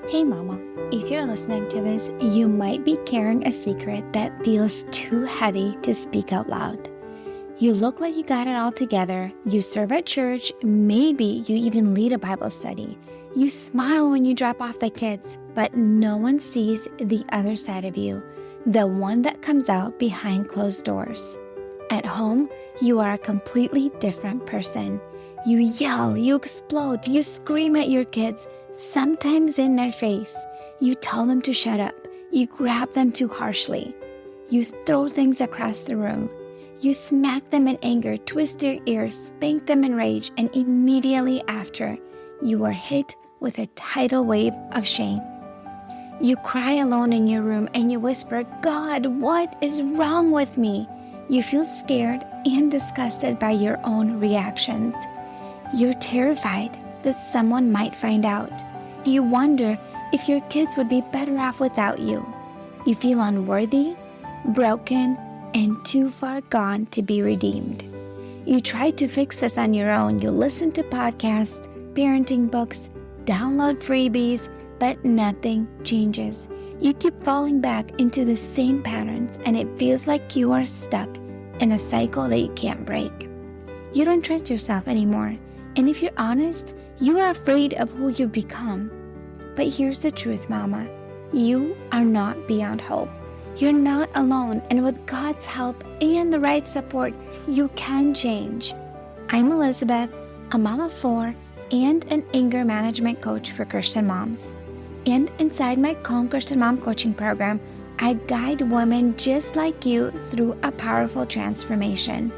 Hey mama, if you're listening to this, you might be carrying a secret that feels too heavy to speak out loud. You look like you got it all together, you serve at church, maybe you even lead a Bible study. You smile when you drop off the kids, but no one sees the other side of you, the one that comes out behind closed doors. At home, you are a completely different person. You yell, you explode, you scream at your kids, sometimes in their face. You tell them to shut up. You grab them too harshly. You throw things across the room. You smack them in anger, twist their ears, spank them in rage, and immediately after, you are hit with a tidal wave of shame. You cry alone in your room and you whisper, "God, what is wrong with me?" You feel scared and disgusted by your own reactions. You're terrified that someone might find out. You wonder if your kids would be better off without you. You feel unworthy, broken, and too far gone to be redeemed. You try to fix this on your own. You listen to podcasts, parenting books, download freebies, but nothing changes. You keep falling back into the same patterns, and it feels like you are stuck in a cycle that you can't break. You don't trust yourself anymore, and if you're honest, you are afraid of who you become. But here's the truth, Mama. You are not beyond hope. You're not alone, and with God's help and the right support, you can change. I'm Elizabeth, a mom of 4 and an anger management coach for Christian moms. And inside my Calm Christian Mom coaching program, I guide women just like you through a powerful transformation.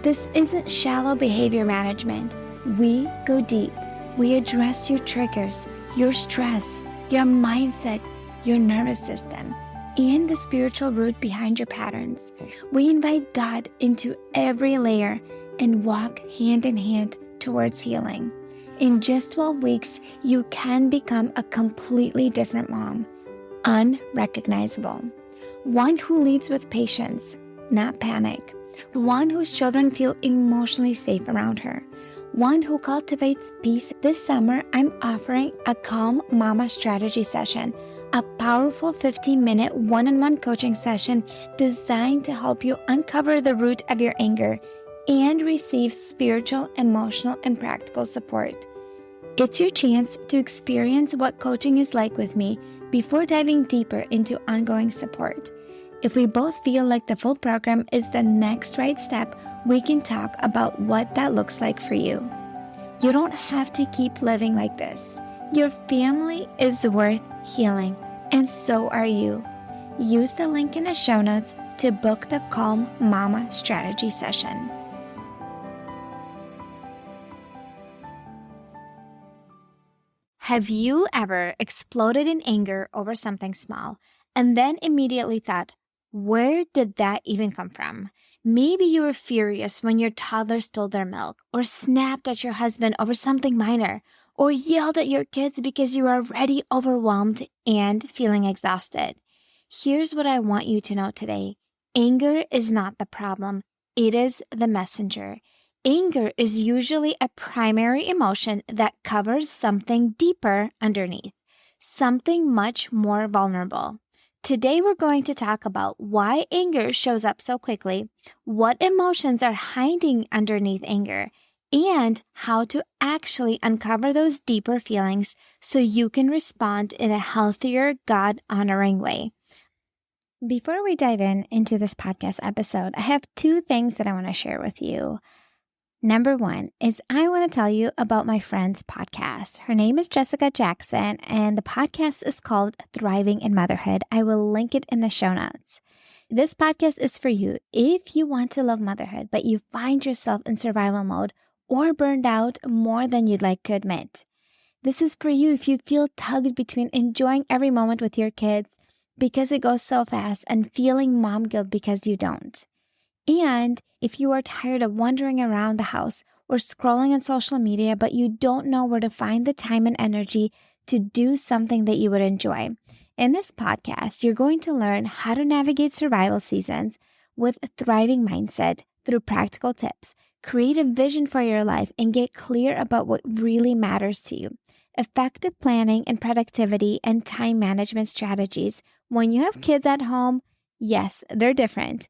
This isn't shallow behavior management. We go deep. We address your triggers, your stress, your mindset, your nervous system, and the spiritual root behind your patterns. We invite God into every layer and walk hand in hand towards healing. In just 12 weeks, you can become a completely different mom, unrecognizable. One who leads with patience, not panic. One whose children feel emotionally safe around her. One who cultivates peace. This summer, I'm offering a Calm Mama strategy session, a powerful 15-minute one-on-one coaching session designed to help you uncover the root of your anger and receive spiritual, emotional, and practical support. It's your chance to experience what coaching is like with me before diving deeper into ongoing support. If we both feel like the full program is the next right step, we can talk about what that looks like for you. You don't have to keep living like this. Your family is worth healing, and so are you. Use the link in the show notes to book the Calm Mama strategy session. Have you ever exploded in anger over something small and then immediately thought, where did that even come from? Maybe you were furious when your toddler spilled their milk, or snapped at your husband over something minor, or yelled at your kids because you are already overwhelmed and feeling exhausted. Here's what I want you to know today. Anger is not the problem. It is the messenger. Anger is usually a primary emotion that covers something deeper underneath, something much more vulnerable. Today, we're going to talk about why anger shows up so quickly, what emotions are hiding underneath anger, and how to actually uncover those deeper feelings so you can respond in a healthier, God-honoring way. Before we dive into this podcast episode, I have 2 things that I want to share with you. Number 1 is I want to tell you about my friend's podcast. Her name is Jessica Jackson, and the podcast is called Thriving in Motherhood. I will link it in the show notes. This podcast is for you if you want to love motherhood, but you find yourself in survival mode or burned out more than you'd like to admit. This is for you if you feel tugged between enjoying every moment with your kids because it goes so fast and feeling mom guilt because you don't. And if you are tired of wandering around the house or scrolling on social media, but you don't know where to find the time and energy to do something that you would enjoy. In this podcast, you're going to learn how to navigate survival seasons with a thriving mindset through practical tips, create a vision for your life, and get clear about what really matters to you. effective planning and productivity and time management strategies. When you have kids at home, yes, they're different.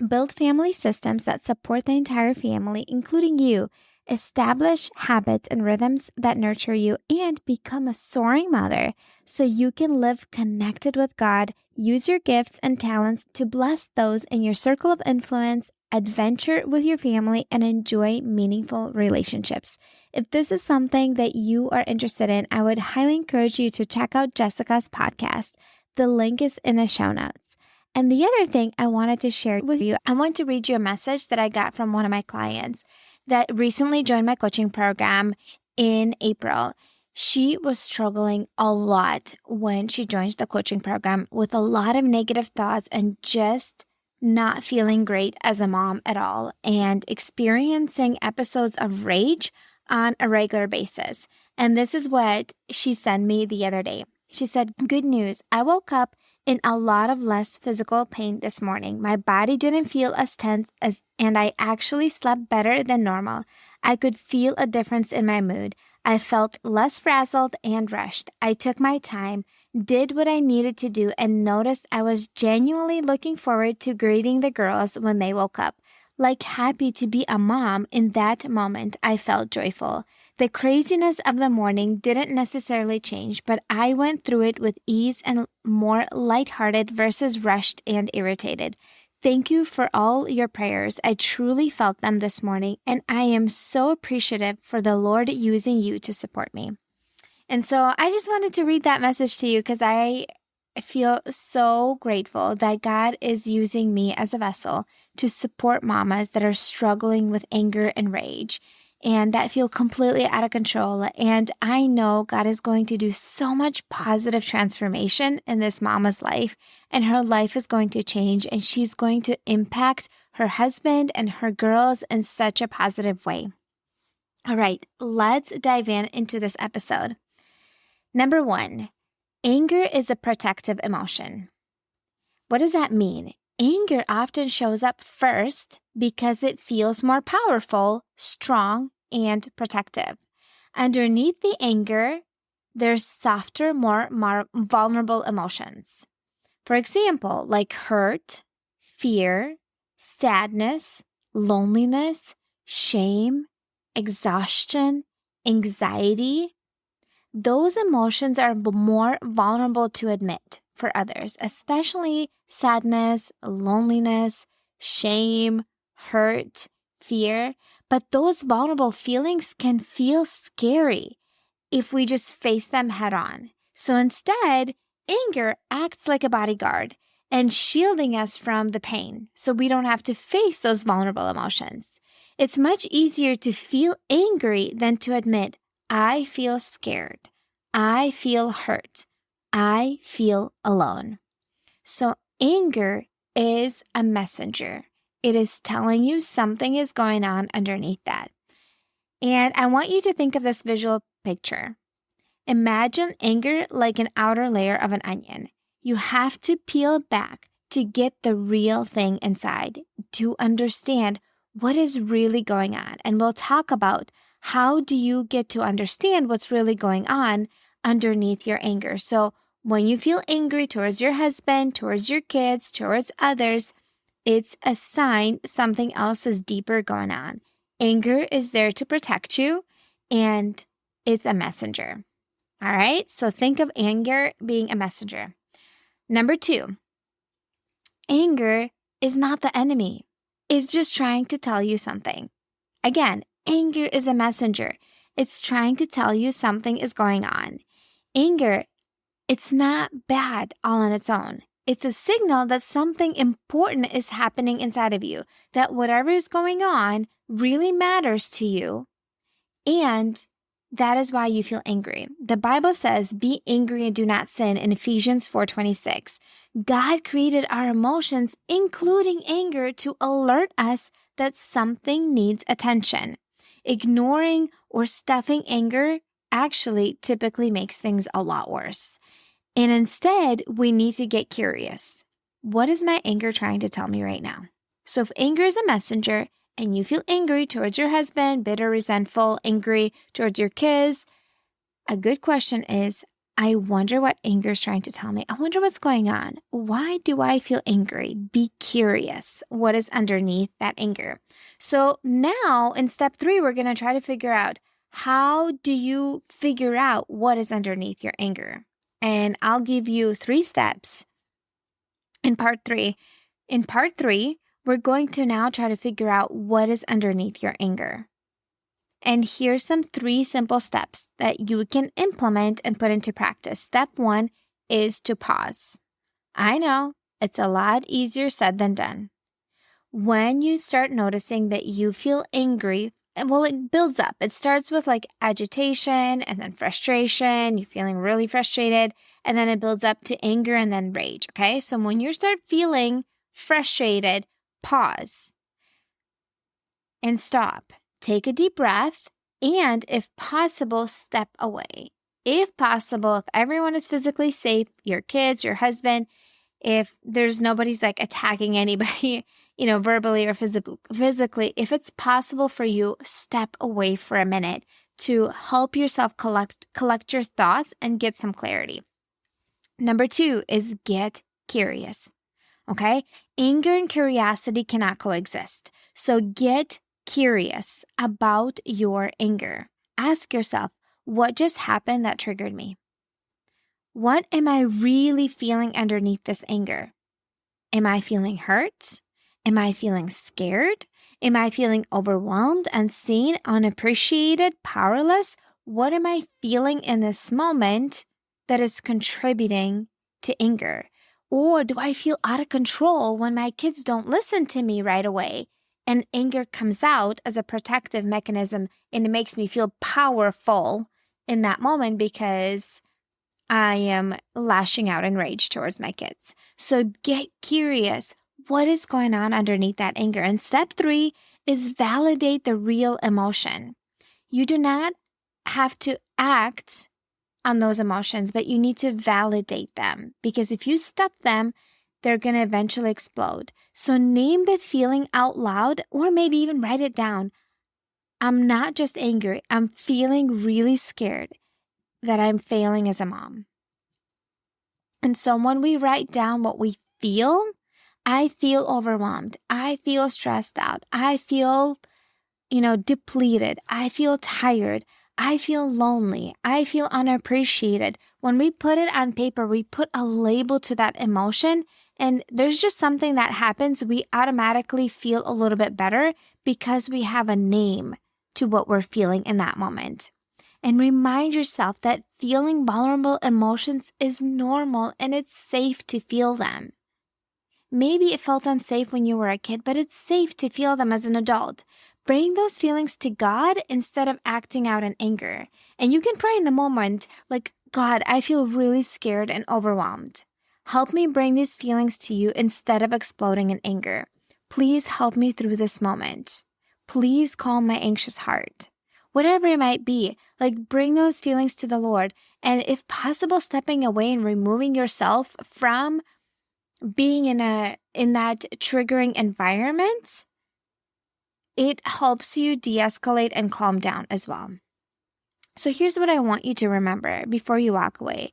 Build family systems that support the entire family, including you. Establish habits and rhythms that nurture you, and become a soaring mother so you can live connected with God. Use your gifts and talents to bless those in your circle of influence, adventure with your family, and enjoy meaningful relationships. If this is something that you are interested in, I would highly encourage you to check out Jessica's podcast. The link is in the show notes. And the other thing I wanted to share with you, I want to read you a message that I got from one of my clients that recently joined my coaching program in April. She was struggling a lot when she joined the coaching program with a lot of negative thoughts and just not feeling great as a mom at all and experiencing episodes of rage on a regular basis. And this is what she sent me the other day. She said, "Good news. I woke up in a lot of less physical pain this morning. My body didn't feel as tense and I actually slept better than normal. I could feel a difference in my mood. I felt less frazzled and rushed. I took my time, did what I needed to do, and noticed I was genuinely looking forward to greeting the girls when they woke up. Like happy to be a mom in that moment, I felt joyful. The craziness of the morning didn't necessarily change, but I went through it with ease and more lighthearted versus rushed and irritated. Thank you for all your prayers. I truly felt them this morning, and I am so appreciative for the Lord using you to support me." And so I just wanted to read that message to you because I feel so grateful that God is using me as a vessel to support mamas that are struggling with anger and rage and that feel completely out of control. And I know God is going to do so much positive transformation in this mama's life, and her life is going to change, and she's going to impact her husband and her girls in such a positive way. All right, let's dive into this episode. Number 1, anger is a protective emotion. What does that mean? Anger often shows up first because it feels more powerful, strong, and protective. Underneath the anger, there's softer, more vulnerable emotions. For example, like hurt, fear, sadness, loneliness, shame, exhaustion, anxiety. Those emotions are more vulnerable to admit for others, especially sadness, loneliness, shame, hurt, fear. But those vulnerable feelings can feel scary if we just face them head on. So instead, anger acts like a bodyguard and shielding us from the pain so we don't have to face those vulnerable emotions. It's much easier to feel angry than to admit, I feel scared, I feel hurt, I feel alone. So anger is a messenger. It is telling you something is going on underneath that. And I want you to think of this visual picture. Imagine anger like an outer layer of an onion. You have to peel back to get the real thing inside, to understand what is really going on. And we'll talk about how do you get to understand what's really going on underneath your anger. So when you feel angry towards your husband, towards your kids, towards others, it's a sign something else is deeper going on. Anger is there to protect you, and it's a messenger. All right, so think of anger being a messenger. Number 2, anger is not the enemy. It's just trying to tell you something. Again, anger is a messenger. It's trying to tell you something is going on. Anger, it's not bad all on its own. It's a signal that something important is happening inside of you, that whatever is going on really matters to you, and that is why you feel angry. The Bible says, be angry and do not sin in Ephesians 4:26. God created our emotions, including anger, to alert us that something needs attention. Ignoring or stuffing anger actually typically makes things a lot worse. And instead, we need to get curious. What is my anger trying to tell me right now? So if anger is a messenger and you feel angry towards your husband, bitter, resentful, angry towards your kids, A good question is, I wonder what anger is trying to tell me. I wonder what's going on. Why do I feel angry? Be curious. What is underneath that anger? So now in step 3, we're going to try to figure out, how do you figure out what is underneath your anger? And I'll give you 3 steps in part 3. In part 3, we're going to now try to figure out what is underneath your anger. And here's some 3 simple steps that you can implement and put into practice. Step 1 is to pause. I know it's a lot easier said than done. When you start noticing that you feel angry, well, it builds up. It starts with like agitation and then frustration. You're feeling really frustrated, and then it builds up to anger and then rage. Okay. So when you start feeling frustrated, pause and stop. Take a deep breath, and if possible, step away. If possible, if everyone is physically safe, your kids, your husband, if there's nobody's like attacking anybody, verbally or physically, if it's possible for you, step away for a minute to help yourself collect your thoughts and get some clarity. Number 2 is get curious. Okay? Anger and curiosity cannot coexist. So get curious about your anger. Ask yourself, what just happened that triggered me? What am I really feeling underneath this anger? Am I feeling hurt? Am I feeling scared? Am I feeling overwhelmed, unseen, unappreciated, powerless? What am I feeling in this moment that is contributing to anger? Or do I feel out of control when my kids don't listen to me right away? And anger comes out as a protective mechanism, and it makes me feel powerful in that moment because I am lashing out in rage towards my kids. So get curious. What is going on underneath that anger? And step 3 is validate the real emotion. You do not have to act on those emotions, but you need to validate them, because if you stop them, they're going to eventually explode. So name the feeling out loud, or maybe even write it down. I'm not just angry. I'm feeling really scared that I'm failing as a mom. And so when we write down what we feel, I feel overwhelmed. I feel stressed out. I feel, depleted. I feel tired. I feel lonely. I feel unappreciated. When we put it on paper, we put a label to that emotion, and there's just something that happens. We automatically feel a little bit better because we have a name to what we're feeling in that moment. And remind yourself that feeling vulnerable emotions is normal and it's safe to feel them. Maybe it felt unsafe when you were a kid, but it's safe to feel them as an adult. Bring those feelings to God instead of acting out in anger. And you can pray in the moment, like, God, I feel really scared and overwhelmed. Help me bring these feelings to you instead of exploding in anger. Please help me through this moment. Please calm my anxious heart. Whatever it might be, like, bring those feelings to the Lord. And if possible, stepping away and removing yourself from being in that triggering environment, it helps you de-escalate and calm down as well. So here's what I want you to remember before you walk away.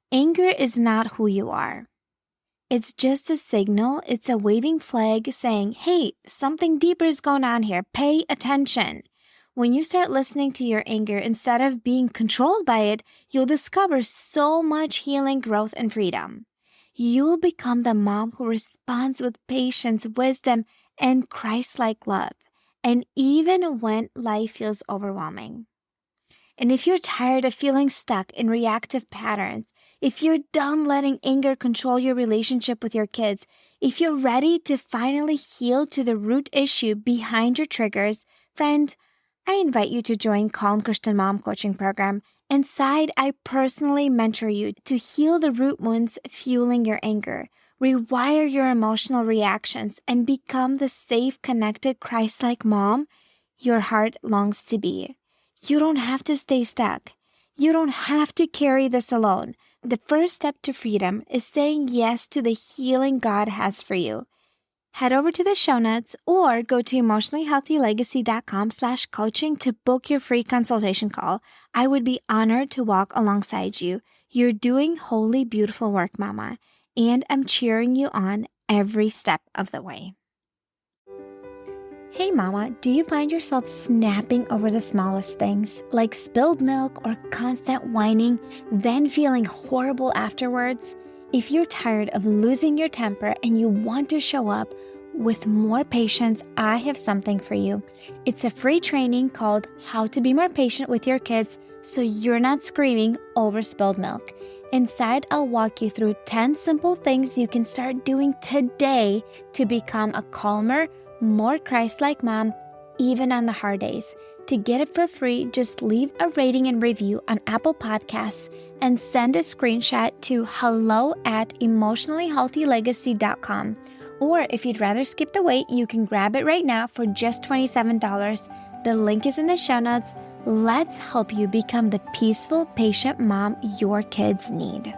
Anger is not who you are. It's just a signal. It's a waving flag saying, hey, something deeper is going on here. Pay attention. When you start listening to your anger instead of being controlled by it, you'll discover so much healing, growth, and freedom. You will become the mom who responds with patience, wisdom, and Christ-like love. And even when life feels overwhelming. And if you're tired of feeling stuck in reactive patterns, if you're done letting anger control your relationship with your kids, if you're ready to finally heal to the root issue behind your triggers, friend, I invite you to join Calm Christian Mom Coaching Program. Inside, I personally mentor you to heal the root wounds fueling your anger, rewire your emotional reactions, and become the safe, connected, Christ-like mom your heart longs to be. You don't have to stay stuck. You don't have to carry this alone. The first step to freedom is saying yes to the healing God has for you. Head over to the show notes or go to emotionallyhealthylegacy.com/coaching to book your free consultation call. I would be honored to walk alongside you. You're doing holy, beautiful work, Mama, and I'm cheering you on every step of the way. Hey Mama, do you find yourself snapping over the smallest things, like spilled milk or constant whining, then feeling horrible afterwards? If you're tired of losing your temper and you want to show up with more patience, I have something for you. It's a free training called How to Be More Patient with Your Kids so you're not screaming over spilled milk. Inside, I'll walk you through 10 simple things you can start doing today to become a calmer, more Christ-like mom, even on the hard days. To get it for free, just leave a rating and review on Apple Podcasts and send a screenshot to hello@emotionallyhealthylegacy.com. Or if you'd rather skip the wait, you can grab it right now for just $27. The link is in the show notes. Let's help you become the peaceful, patient mom your kids need.